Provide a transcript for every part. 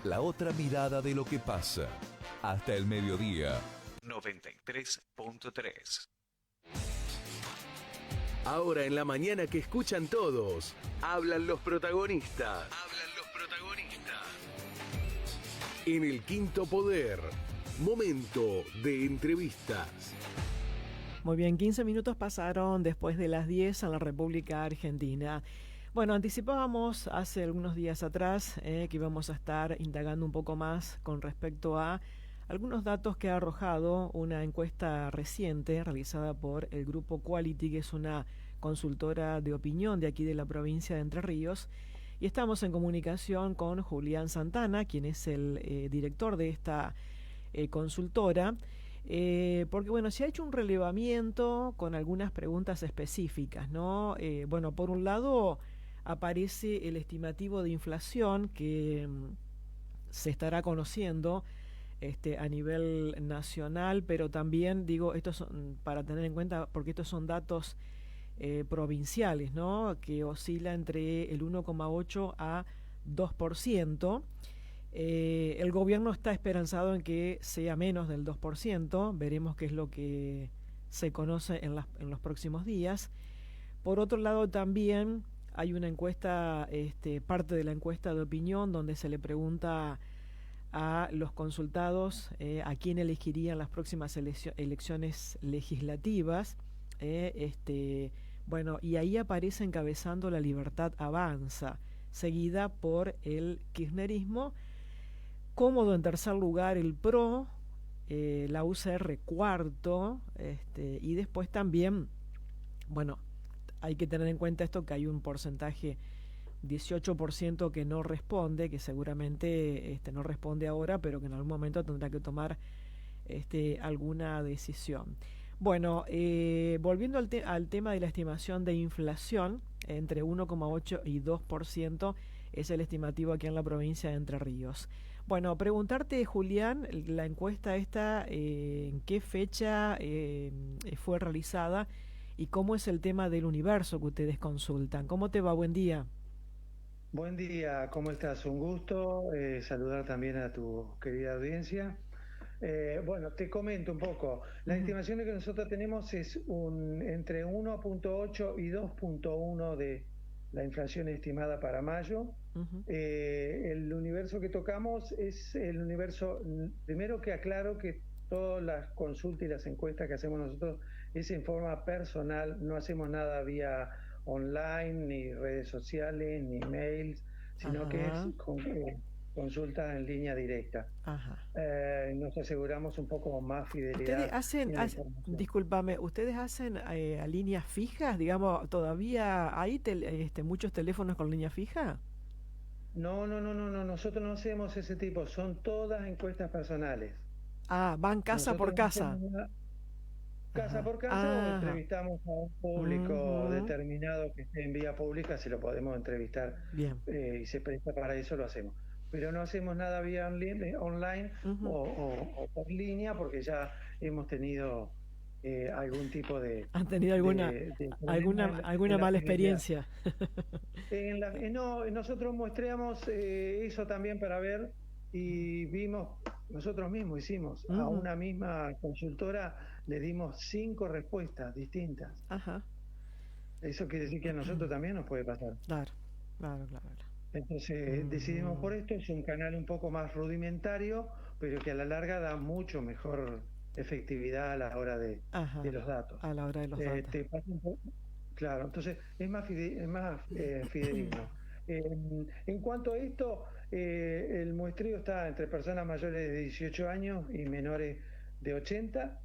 La otra mirada de lo que pasa. Hasta el mediodía. 93.3. Ahora en la mañana que escuchan todos, hablan los protagonistas. Hablan los protagonistas. En el Quinto Poder, momento de entrevistas. Muy bien, 15 minutos pasaron después de las 10 en la República Argentina. Bueno, anticipábamos hace algunos días atrás que íbamos a estar indagando un poco más con respecto a algunos datos que ha arrojado una encuesta reciente realizada por el grupo Quality, que es una consultora de opinión de aquí de la provincia de Entre Ríos. Y estamos en comunicación con Julián Santana, quien es el director de esta consultora, porque bueno, se ha hecho un relevamiento con algunas preguntas específicas, ¿no? Bueno, por un lado aparece el estimativo de inflación que se estará conociendo a nivel nacional, pero también digo, estos son para tener en cuenta, porque estos son datos provinciales, ¿no? Que oscila entre el 1,8 a 2%. El gobierno está esperanzado en que sea menos del 2%. Veremos qué es lo que se conoce en los próximos días. Por otro lado, también hay una encuesta, parte de la encuesta de opinión, donde se le pregunta a los consultados a quién elegirían las próximas elecciones legislativas. Bueno, y ahí aparece encabezando La Libertad Avanza, seguida por el kirchnerismo, cómodo en tercer lugar el PRO, la UCR cuarto, y después también, bueno, hay que tener en cuenta esto, que hay un porcentaje 18% que no responde, que seguramente no responde ahora, pero que en algún momento tendrá que tomar alguna decisión. Bueno, volviendo al tema de la estimación de inflación, entre 1,8 y 2% es el estimativo aquí en la provincia de Entre Ríos. Bueno, preguntarte, Julián, la encuesta esta, ¿en qué fecha fue realizada y cómo es el tema del universo que ustedes consultan? ¿Cómo te va? Buen día. Buen día, ¿cómo estás? Un gusto saludar también a tu querida audiencia. Bueno, te comento un poco. Las estimaciones que nosotros tenemos es entre 1,8 y 2,1 de la inflación estimada para mayo. El universo que tocamos es el universo, primero que aclaro que todas las consultas y las encuestas que hacemos nosotros es en forma personal, no hacemos nada vía online, ni redes sociales, ni mails, sino que es consulta en línea directa. Nos aseguramos un poco más fidelidad. Discúlpame, ¿ustedes hacen a líneas fijas? Digamos, ¿todavía hay muchos teléfonos con línea fija? No, nosotros no hacemos ese tipo, son todas encuestas personales. Van casa por casa. Casa por casa, o entrevistamos a un público determinado que esté en vía pública, si lo podemos entrevistar y se presta para eso, lo hacemos. Pero no hacemos nada vía online o por línea, porque ya hemos tenido algún tipo de... ¿Han tenido alguna mala experiencia? No, nosotros muestreamos eso también para ver, y vimos, nosotros mismos hicimos, a una misma consultora le dimos 5 respuestas distintas. Eso quiere decir que a nosotros también nos puede pasar. Claro. Entonces decidimos por esto, es un canal un poco más rudimentario, pero que a la larga da mucho mejor efectividad a la hora de los datos. A la hora de los datos. Claro, entonces es más fidedigno. En cuanto a esto, el muestreo está entre personas mayores de 18 años y menores de 80.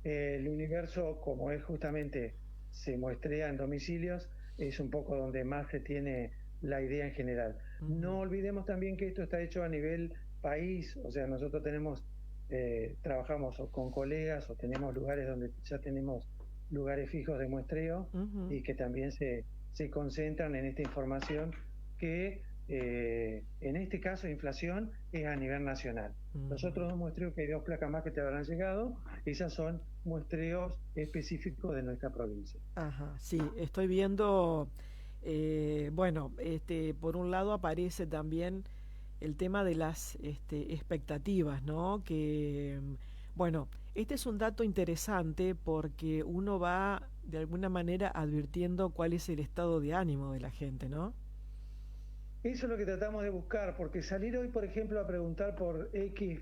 El universo, como es justamente, se muestrea en domicilios, es un poco donde más se tiene la idea en general. No olvidemos también que esto está hecho a nivel país, o sea, nosotros trabajamos con colegas o tenemos lugares donde ya tenemos lugares fijos de muestreo y que también se concentran en esta información que en este caso inflación es a nivel nacional. Los otros dos muestreos, que hay 2 placas más que te habrán llegado, esas son muestreos específicos de nuestra provincia. Sí, estoy viendo, por un lado aparece también el tema de las expectativas, ¿no? Que, bueno, este es un dato interesante porque uno va de alguna manera advirtiendo cuál es el estado de ánimo de la gente, ¿no? Eso es lo que tratamos de buscar, porque salir hoy, por ejemplo, a preguntar por X,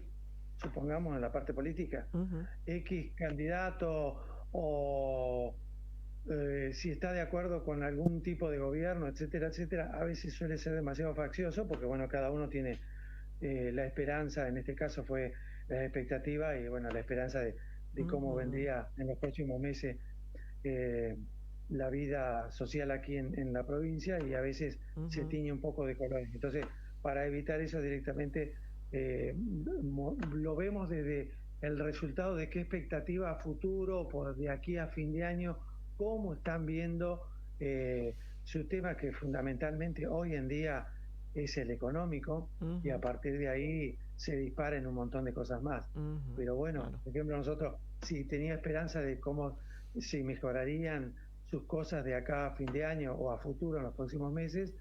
supongamos en la parte política, Ujú, X candidato o si está de acuerdo con algún tipo de gobierno, etcétera, etcétera, a veces suele ser demasiado faccioso, porque bueno, cada uno tiene la esperanza, en este caso fue la expectativa y bueno, la esperanza de cómo ujú, vendría en los próximos meses eh, la vida social aquí en la provincia y a veces se ujú, tiñe un poco de colores. Entonces, para evitar eso directamente, lo vemos desde el resultado de qué expectativa a futuro, por de aquí a fin de año, cómo están viendo su tema que fundamentalmente hoy en día es el económico y a ujú, partir de ahí se disparen un montón de cosas más. ujú, Pero bueno, claro. por ejemplo, nosotros, si tenía esperanza de cómo si mejorarían sus cosas de acá a fin de año o a futuro en los próximos meses,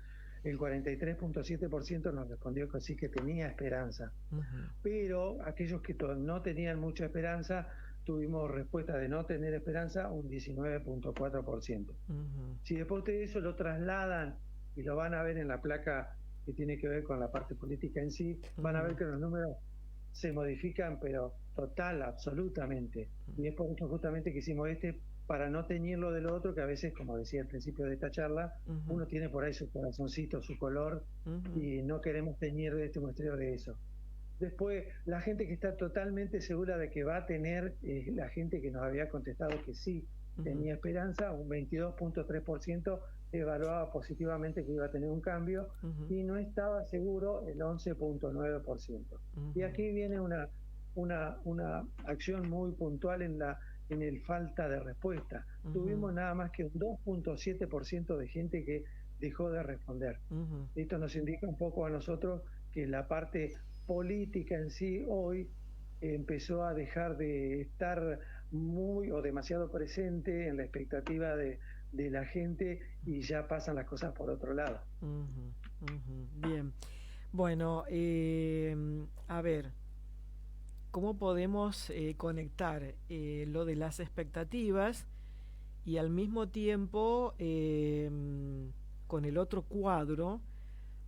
el 43.7% nos respondió que sí que tenía esperanza. Ujú, Pero aquellos que no tenían mucha esperanza, tuvimos respuesta de no tener esperanza un 19.4%. ujú, Si después de eso lo trasladan y lo van a ver en la placa que tiene que ver con la parte política en sí, van a ver ujú, que los números se modifican, pero total, absolutamente. Y es por eso justamente que hicimos para no teñirlo de lo otro, que a veces, como decía al principio de esta charla, ujú, uno tiene por ahí su corazoncito, su color, ujú, y no queremos teñir de este muestreo de eso. Después, la gente que está totalmente segura de que va a tener, la gente que nos había contestado que sí ujú, tenía esperanza, un 22.3% evaluaba positivamente que iba a tener un cambio ujú, y no estaba seguro el 11.9%. Y ujú, aquí viene una acción muy puntual en el falta de respuesta. ujú, Tuvimos nada más que un 2.7% de gente que dejó de responder. ujú, Esto nos indica un poco a nosotros que la parte política en sí hoy empezó a dejar de estar muy o demasiado presente en la expectativa de la gente y ya pasan las cosas por otro lado. ujú, ujú. Bien. Bueno, a ver, ¿cómo podemos conectar lo de las expectativas y al mismo tiempo con el otro cuadro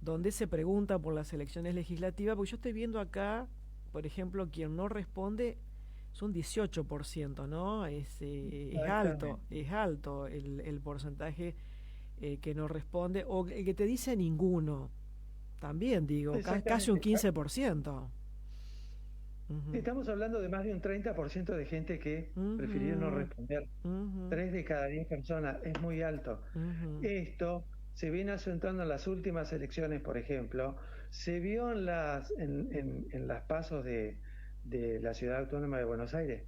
donde se pregunta por las elecciones legislativas? Porque yo estoy viendo acá, por ejemplo, quien no responde es un 18%, ¿no? Exactamente. Es alto el porcentaje que no responde, o el que te dice ninguno, también digo, casi un Exactamente. 15%. Ujú, Estamos hablando de más de un 30% de gente que prefirió no ujú, responder. ujú, 3 de cada 10 personas es muy alto. ujú, Esto se viene asentando en las últimas elecciones, por ejemplo, se vio en las pasos de la Ciudad Autónoma de Buenos Aires,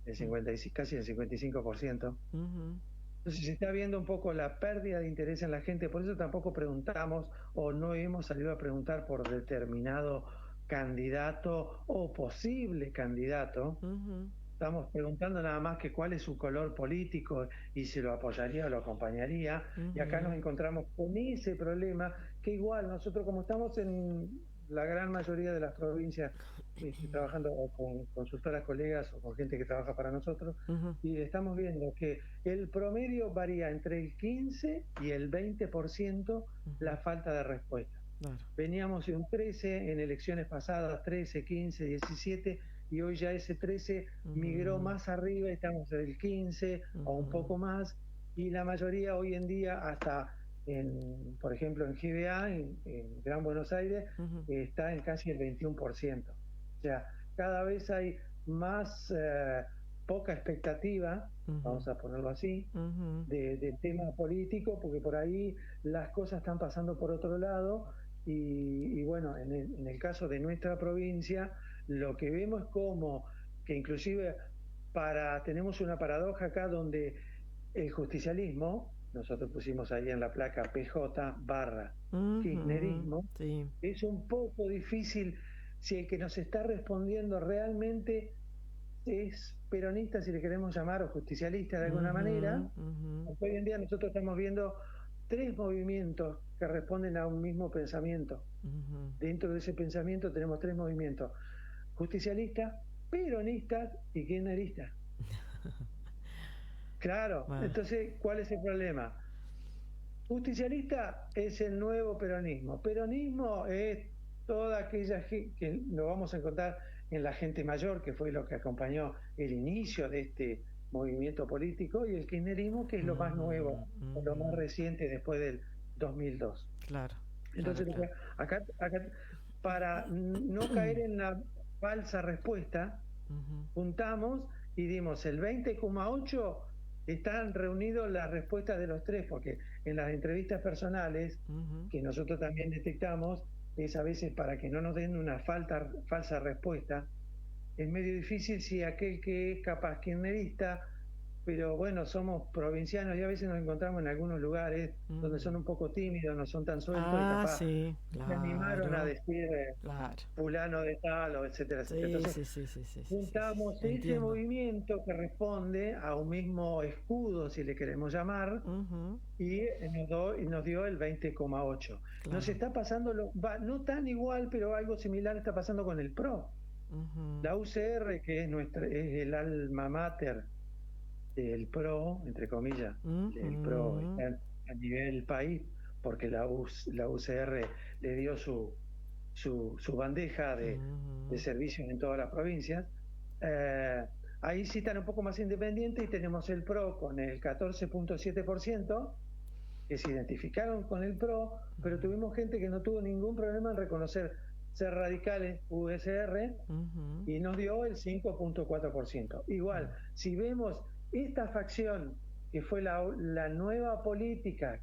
casi el 55%. ujú, Entonces se está viendo un poco la pérdida de interés en la gente, por eso tampoco preguntamos o no hemos salido a preguntar por determinado candidato o posible candidato. ujú, Estamos preguntando nada más que cuál es su color político y si lo apoyaría o lo acompañaría. Y acá nos ujú, encontramos con ese problema que igual nosotros como estamos en la gran mayoría de las provincias trabajando o con consultoras colegas o con gente que trabaja para nosotros, ujú, y estamos viendo que el promedio varía entre el 15 y el 20% ujú, la falta de respuesta. claro. Veníamos de un 13 en elecciones pasadas, 13, 15, 17, y hoy ya ese 13 migró Ujú, más arriba, estamos en el 15 o un ujú, poco más, y la mayoría hoy en día, hasta por ejemplo, en GBA, en Gran Buenos Aires, ujú, está en casi el 21%. O sea, cada vez hay más poca expectativa, ujú, vamos a ponerlo así, ujú, del tema político, porque por ahí las cosas están pasando por otro lado y bueno, en el caso de nuestra provincia, lo que vemos es como que inclusive tenemos una paradoja acá donde el justicialismo, nosotros pusimos ahí en la placa PJ barra ujú, kirchnerismo, sí. es un poco difícil si el que nos está respondiendo realmente es peronista, si le queremos llamar, o justicialista de alguna manera, Ujú, ujú, porque hoy en día nosotros estamos viendo tres movimientos que responden a un mismo pensamiento. Dentro de ese pensamiento tenemos 3 movimientos: justicialista, peronista y kirchnerista. Claro, Bueno. entonces, ¿cuál es el problema? Justicialista es el nuevo peronismo. Peronismo es toda aquella que lo vamos a encontrar en la gente mayor, que fue lo que acompañó el inicio de este movimiento político, y el kirchnerismo, que es lo más nuevo, o lo más reciente después del 2002. Claro. Entonces, Claro. acá, para no caer en la falsa respuesta, juntamos y dimos el 20,8. Están reunidos las respuestas de los 3, porque en las entrevistas personales, que nosotros también detectamos, es a veces para que no nos den una falsa respuesta. Es medio difícil si aquel que es capaz kirchnerista, pero bueno, somos provincianos y a veces nos encontramos en algunos lugares donde son un poco tímidos, no son tan sueltos, y capaz Sí, se claro. animaron a decir Claro. fulano de tal, o etcétera, etcétera. Entonces, Sí. juntamos ese Entiendo. movimiento que responde a un mismo escudo, si le queremos llamar, y nos dio el 20,8. Claro. Nos está pasando, no tan igual, pero algo similar está pasando con el PRO. La UCR, que es el alma mater del PRO, entre comillas, el PRO está a nivel país, porque la UCR le dio su bandeja de servicios en todas las provincias. Ahí sí están un poco más independientes, y tenemos el PRO con el 14,7%, que se identificaron con el PRO, pero tuvimos gente que no tuvo ningún problema en reconocer ser radicales USR, y nos dio el 5,4%. Igual, si vemos esta facción, que fue la nueva política,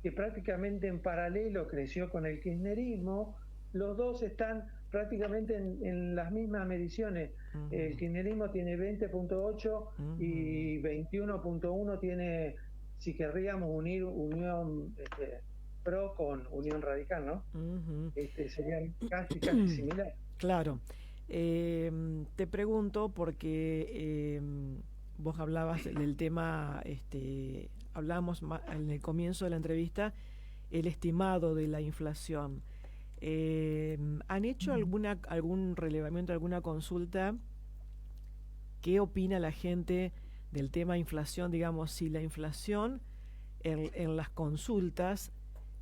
que prácticamente en paralelo creció con el kirchnerismo, los dos están prácticamente en las mismas mediciones. El kirchnerismo tiene 20,8 y 21,1 tiene, si querríamos unir Unión PRO con Unión Radical, ¿no? Serían casi similar. Claro. Te pregunto porque vos hablabas del tema, hablamos en el comienzo de la entrevista, el estimado de la inflación. ¿Han hecho algún relevamiento, alguna consulta? ¿Qué opina la gente del tema inflación? Digamos, si la inflación en las consultas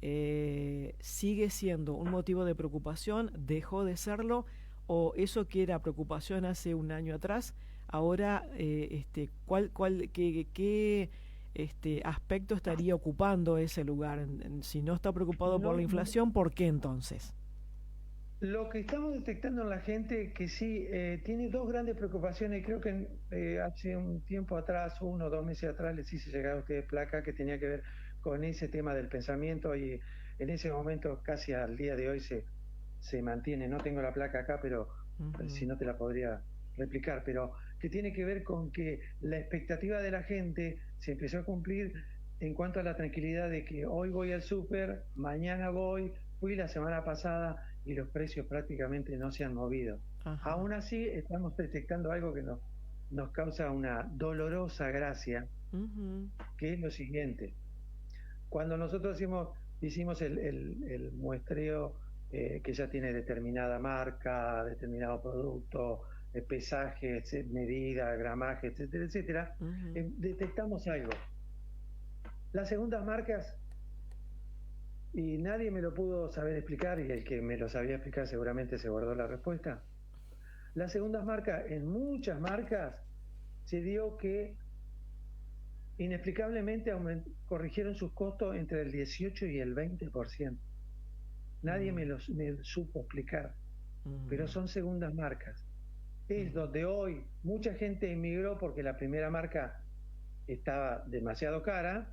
sigue siendo un motivo de preocupación, dejó de serlo, o eso que era preocupación hace un año atrás, ahora ¿qué aspecto estaría ocupando ese lugar? Si no está preocupado por la inflación, ¿por qué entonces? Lo que estamos detectando en la gente, que sí tiene dos grandes preocupaciones. Creo que hace un tiempo atrás, 1 o 2 meses atrás, les hice llegar a ustedes placa que tenía que ver con ese tema del pensamiento, y en ese momento, casi al día de hoy, se mantiene. No tengo la placa acá, pero si no te la podría replicar, pero que tiene que ver con que la expectativa de la gente se empezó a cumplir en cuanto a la tranquilidad de que hoy voy al súper, mañana fui la semana pasada, y los precios prácticamente no se han movido. Ajá. Aún así, estamos detectando algo que nos causa una dolorosa gracia, que es lo siguiente. Cuando nosotros hicimos el muestreo, que ya tiene determinada marca, determinado producto, pesaje, medida, gramaje, etcétera, etcétera, detectamos algo. Las segundas marcas, y nadie me lo pudo saber explicar, y el que me lo sabía explicar seguramente se guardó la respuesta. Las segundas marcas, en muchas marcas, se dio que inexplicablemente corrigieron sus costos entre el 18 y el 20%. Nadie me supo explicar, pero son segundas marcas. Es donde hoy mucha gente emigró porque la primera marca estaba demasiado cara,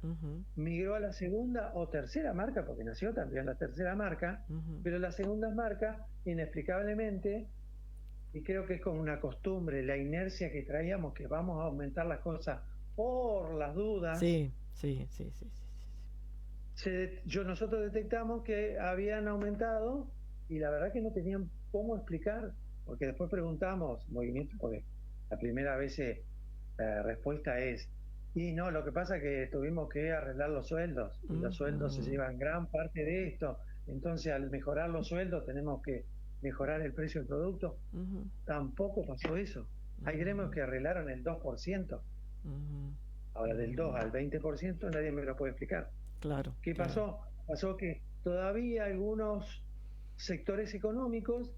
migró a la segunda o tercera marca, porque nació también la tercera marca, pero las segundas marcas, inexplicablemente, y creo que es como una costumbre, la inercia que traíamos, que vamos a aumentar las cosas por las dudas. Sí. Nosotros detectamos que habían aumentado, y la verdad que no tenían cómo explicar, porque después preguntamos movimiento, porque la primera vez la respuesta es: Y no, lo que pasa es que tuvimos que arreglar los sueldos, y los sueldos se llevan gran parte de esto. Entonces, al mejorar los sueldos, tenemos que mejorar el precio del producto. Tampoco pasó eso. Hay gremios que arreglaron el 2%. Ahora, del 2 al 20% nadie me lo puede explicar. Claro. ¿Qué pasó? Pasó que todavía algunos sectores económicos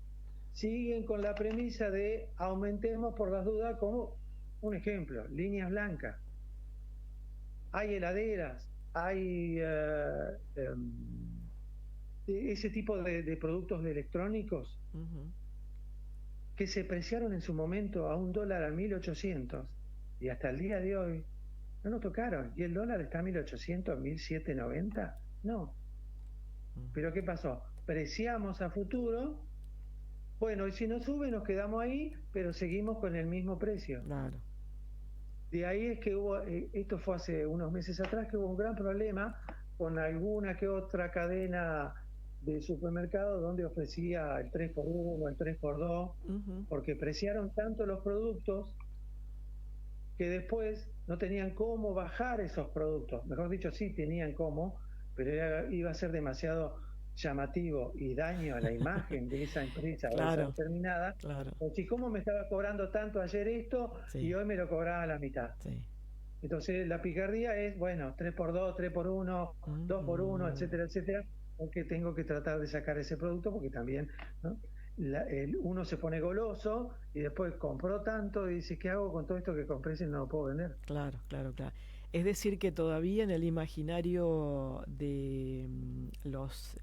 siguen con la premisa de aumentemos por las dudas, como un ejemplo, líneas blancas. Hay heladeras, hay ese tipo de productos electrónicos que se preciaron en su momento a $1 a 1.800 y hasta el día de hoy no nos tocaron. ¿Y el dólar está a 1.800, 1.790? No. ¿Pero qué pasó? Preciamos a futuro. Bueno, y si no sube nos quedamos ahí, pero seguimos con el mismo precio. Claro. De ahí es que hubo, esto fue hace unos meses atrás, que hubo un gran problema con alguna que otra cadena de supermercado donde ofrecía el 3x1, el 3x2, porque preciaron tanto los productos que después no tenían cómo bajar esos productos. Mejor dicho, sí tenían cómo, pero iba a ser demasiado llamativo y daño a la imagen de esa empresa determinada. Claro. O si cómo me estaba cobrando tanto ayer esto y hoy me lo cobraba a la mitad. Sí. Entonces la picardía es, bueno, 3x2, 3x1, 2x1, etcétera, etcétera, porque tengo que tratar de sacar ese producto porque también, ¿no? Uno se pone goloso y después compró tanto y dice, ¿qué hago con todo esto que compré si no lo puedo vender? Claro. Es decir, que todavía en el imaginario de los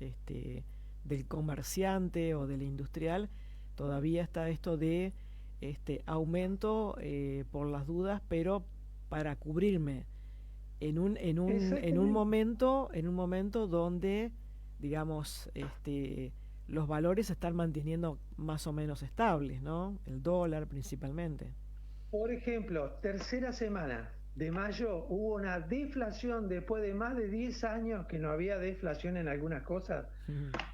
del comerciante o del industrial, todavía está esto de aumento por las dudas, pero para cubrirme en un momento donde, digamos, los valores se están manteniendo más o menos estables, ¿no? El dólar principalmente. Por ejemplo, tercera semana de mayo hubo una deflación después de más de 10 años que no había deflación en algunas cosas.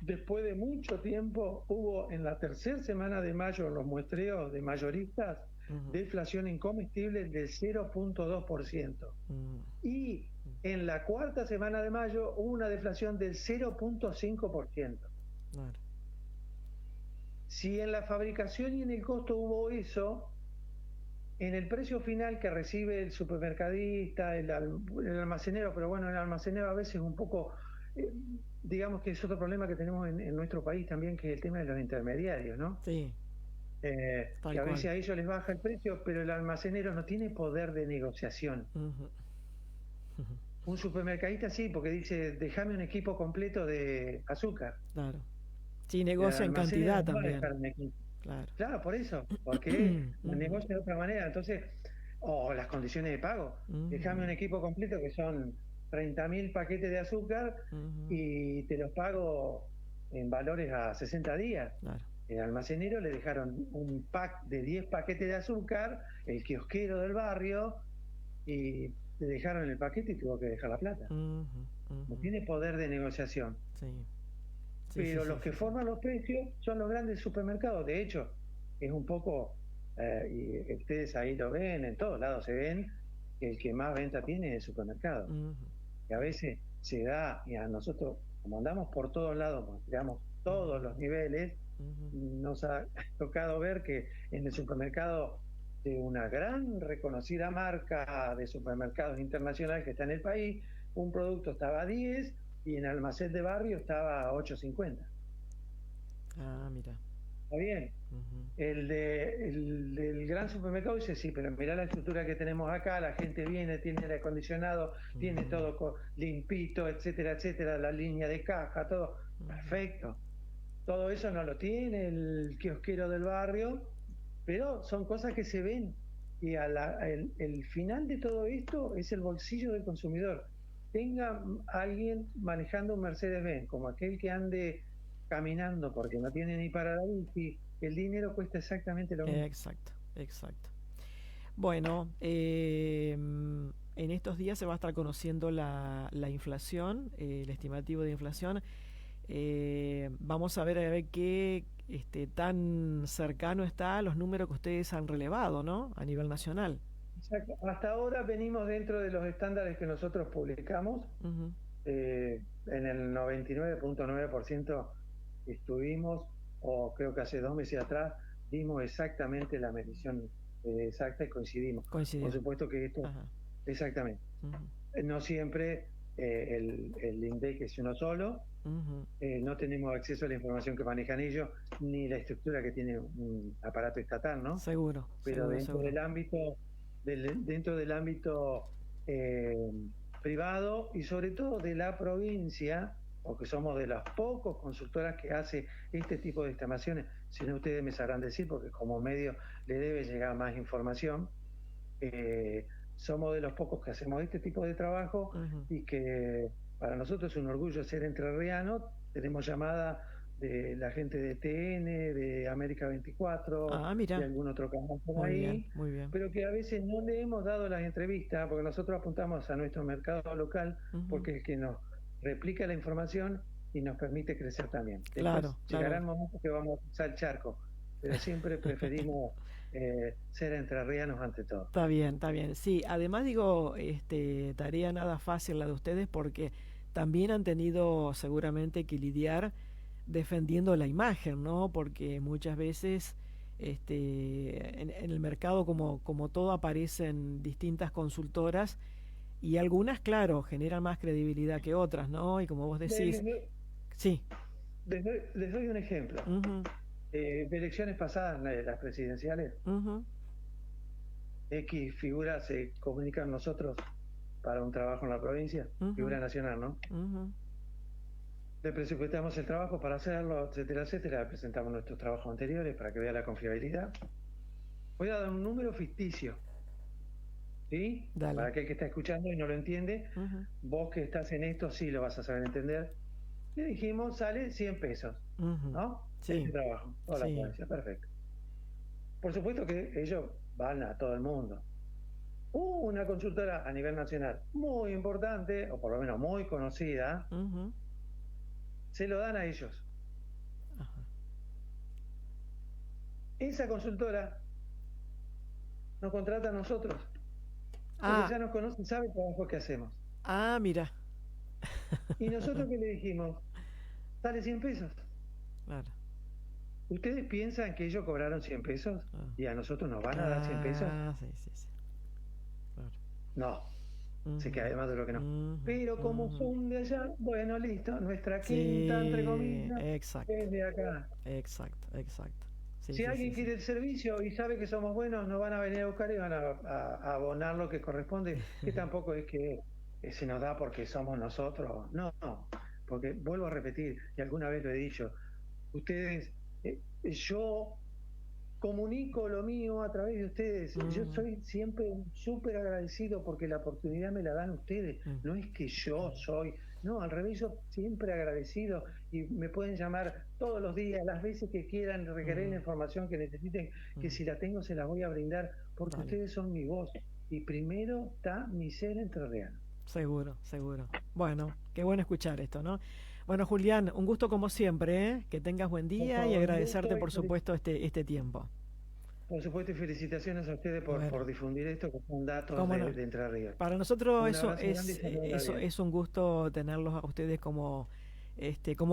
Después de mucho tiempo hubo en la tercera semana de mayo en los muestreos de mayoristas deflación en comestibles del 0.2%. Y en la cuarta semana de mayo hubo una deflación del 0.5%. Claro. Si en la fabricación y en el costo hubo eso, en el precio final que recibe el supermercadista, el almacenero, pero bueno, el almacenero a veces un poco, digamos que es otro problema que tenemos en nuestro país también, que es el tema de los intermediarios, ¿no? Sí. Que a veces a ellos les baja el precio, pero el almacenero no tiene poder de negociación. Un supermercadista sí, porque dice, déjame un equipo completo de azúcar. Claro. Sí, negocia en cantidad también. Claro, por eso, porque negocia de otra manera. Entonces, las condiciones de pago. Déjame un equipo completo que son 30.000 paquetes de azúcar y te los pago en valores a 60 días. Claro. El almacenero le dejaron un pack de 10 paquetes de azúcar, el kiosquero del barrio, y le dejaron el paquete y tuvo que dejar la plata. No tiene poder de negociación. Pero los que forman los precios son los grandes supermercados. De hecho, es un poco, y ustedes ahí lo ven, en todos lados se ven, que el que más venta tiene es el supermercado. Y a veces se da, y a nosotros, como andamos por todos lados, creamos todos los niveles, nos ha tocado ver que en el supermercado de una gran reconocida marca de supermercados internacional que está en el país, un producto estaba a 10 y en almacén de barrio estaba a 8.50. Ah, mira. Está bien. El del gran supermercado dice, sí, pero mirá la estructura que tenemos acá, la gente viene, tiene aire acondicionado, tiene todo limpito, etcétera, etcétera, la línea de caja, todo perfecto. Todo eso no lo tiene el kiosquero del barrio, pero son cosas que se ven. Y el final de todo esto es el bolsillo del consumidor. Tenga alguien manejando un Mercedes-Benz, como aquel que ande caminando porque no tiene ni para la bici, el dinero cuesta exactamente lo mismo. Exacto. Bueno, en estos días se va a estar conociendo la inflación, el estimativo de inflación. Vamos a ver qué tan cercano está a los números que ustedes han relevado, ¿no? A nivel nacional. Exacto. Hasta ahora venimos dentro de los estándares que nosotros publicamos. Ujú. En el 99.9% estuvimos, o creo que hace 2 meses atrás, dimos exactamente la medición exacta y coincidimos. Coincidió. Por supuesto que esto, Ajá. exactamente. Ujú. No siempre el INDEC es uno solo, Ujú. no tenemos acceso a la información que manejan ellos, ni la estructura que tiene un aparato estatal, ¿no? Seguro, Pero seguro, dentro seguro. del ámbito, dentro del ámbito privado y sobre todo de la provincia, porque somos de las pocas consultoras que hace este tipo de estimaciones, si no ustedes me sabrán decir, porque como medio le debe llegar más información, somos de los pocos que hacemos este tipo de trabajo Ujú. y que para nosotros es un orgullo ser entrerriano. Tenemos llamada de la gente de TN, de América 24, Ah, de mira, algún otro canal por muy bien, ahí, muy bien. pero que a veces no le hemos dado las entrevistas porque nosotros apuntamos a nuestro mercado local Ujú. porque es el que nos replica la información y nos permite crecer también. Después Claro, llegará el claro. momento que vamos a cruzar el charco, pero siempre preferimos ser entrerrianos ante todo. Está bien, está bien. Sí, además digo, tarea nada fácil la de ustedes porque también han tenido seguramente que lidiar defendiendo la imagen, ¿no? Porque muchas veces en el mercado como todo aparecen distintas consultoras y algunas, claro, generan más credibilidad que otras, ¿no? Y como vos decís, Les, sí. les doy un ejemplo. Ujú. De elecciones pasadas, las presidenciales, Ujú. X figuras se comunican nosotros para un trabajo en la provincia, Ujú. figura nacional, ¿no? Ujú. Le presupuestamos el trabajo para hacerlo, etcétera, etcétera. Le presentamos nuestros trabajos anteriores para que vea la confiabilidad. Voy a dar un número ficticio, ¿sí? Dale. Para aquel que está escuchando y no lo entiende, Ujú. vos que estás en esto sí lo vas a saber entender. Le dijimos, sale 100 pesos, Ujú. ¿no? Sí, Este trabajo, toda la sí. provincia, perfecto. Por supuesto que ellos van a todo el mundo. Una consultora a nivel nacional muy importante, o por lo menos muy conocida, Ujú. se lo dan a ellos. Ajá. Esa consultora nos contrata a nosotros, porque Ah, ya nos conoce y sabe el trabajo que hacemos. ah, mira. Y nosotros que le dijimos, sale 100 pesos. Claro. ¿Ustedes piensan que ellos cobraron 100 pesos Ah. y a nosotros nos van a dar 100 pesos? Ah, sí, sí, sí. Claro. No, sé que Ujú. además de lo que no. Ujú. Pero como Ujú. son de allá, bueno, listo, nuestra quinta, entre Sí, comillas, exacto, es de acá. exacto, exacto. Sí, Si sí, alguien sí, sí. quiere el servicio y sabe que somos buenos, nos van a venir a buscar y van a abonar lo que corresponde, que tampoco es que se nos da porque somos nosotros. No, porque vuelvo a repetir, y alguna vez lo he dicho, ustedes, yo comunico lo mío a través de ustedes. Yo Ujú. soy siempre súper agradecido porque la oportunidad me la dan ustedes. Mm. No es que yo soy, no, al revés, yo siempre agradecido y me pueden llamar todos los días, las veces que quieran, requerir la información que necesiten, que si la tengo se las voy a brindar porque Dale. ustedes son mi voz. Y primero está mi ser entrerriano. Seguro, seguro. Bueno, qué bueno escuchar esto, ¿no? Bueno, Julián, un gusto como siempre, ¿eh? Que tengas buen Por día y favor, un agradecerte, gusto por supuesto, este tiempo. por supuesto y felicitaciones a ustedes por Bueno, difundir esto, que son datos cómo no. de Entre Ríos. Para nosotros Un eso abrazo grande y saludos a la vida. es un gusto tenerlos a ustedes como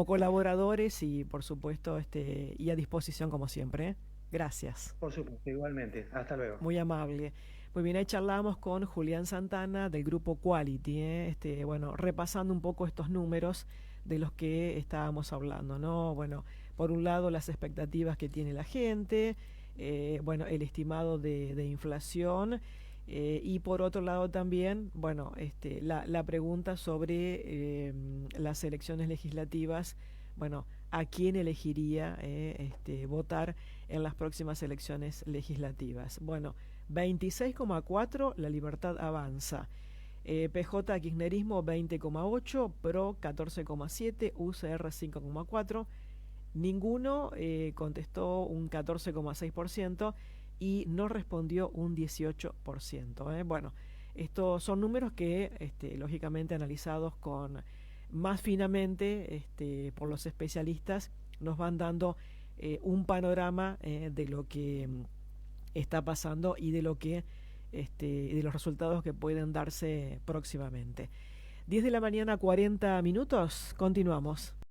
colaboradores y por supuesto y a disposición como siempre, ¿eh? Gracias. Por supuesto, igualmente. Hasta luego. Muy amable. Muy bien, ahí charlamos con Julián Santana del grupo Quality, ¿eh? Bueno, repasando un poco estos números de los que estábamos hablando, ¿no? Bueno, por un lado las expectativas que tiene la gente, bueno, el estimado de inflación, y por otro lado también, bueno, la pregunta sobre las elecciones legislativas, bueno, a quién elegiría votar en las próximas elecciones legislativas. Bueno, 26,4, La Libertad Avanza. PJ Kirchnerismo 20,8, PRO 14,7, UCR 5,4. Ninguno contestó un 14,6% y no respondió un 18%. Bueno, estos son números que, lógicamente, analizados más finamente por los especialistas, nos van dando un panorama de lo que está pasando y de lo que y de los resultados que pueden darse próximamente. 10 de la mañana, 40 minutos. Continuamos.